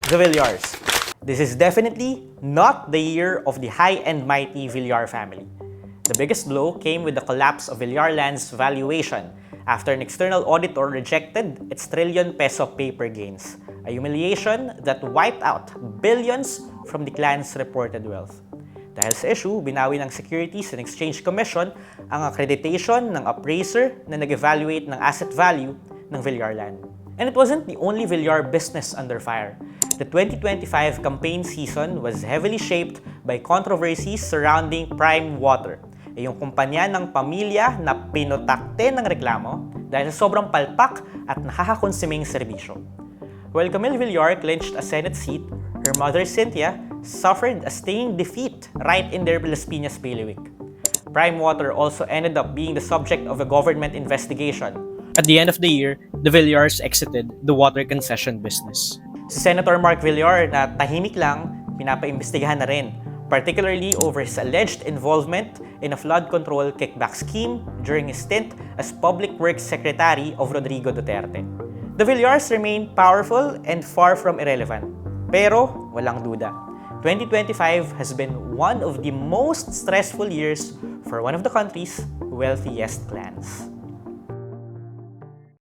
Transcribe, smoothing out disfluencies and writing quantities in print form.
The Villars. This is definitely not the year of the high and mighty Villar family. The biggest blow came with the collapse of Villar Land's valuation after an external auditor rejected its trillion-peso paper gains, a humiliation that wiped out billions from the clan's reported wealth. Dahil sa issue, binawi ng Securities and Exchange Commission ang accreditation ng appraiser na nag-evaluate ng asset value ng Villar Land. And it wasn't the only Villar business under fire. The 2025 campaign season was heavily shaped by controversies surrounding Prime Water, yung kumpanya ng pamilya na pinotakte ng reklamo dahil sa sobrang palpak at nakakakonsuming serbisyo. While Camille Villar clinched a Senate seat, her mother Cynthia suffered a stinging defeat right in their Las Piñas bailiwick. Prime Water also ended up being the subject of a government investigation. At the end of the year, the Villars exited the water concession business. Si Senator Mark Villar na tahimik lang, pinapaimbestigahan na rin, particularly over his alleged involvement in a flood control kickback scheme during his stint as Public Works Secretary of Rodrigo Duterte. The Villars remain powerful and far from irrelevant. Pero, walang duda, 2025 has been one of the most stressful years for one of the country's wealthiest clans.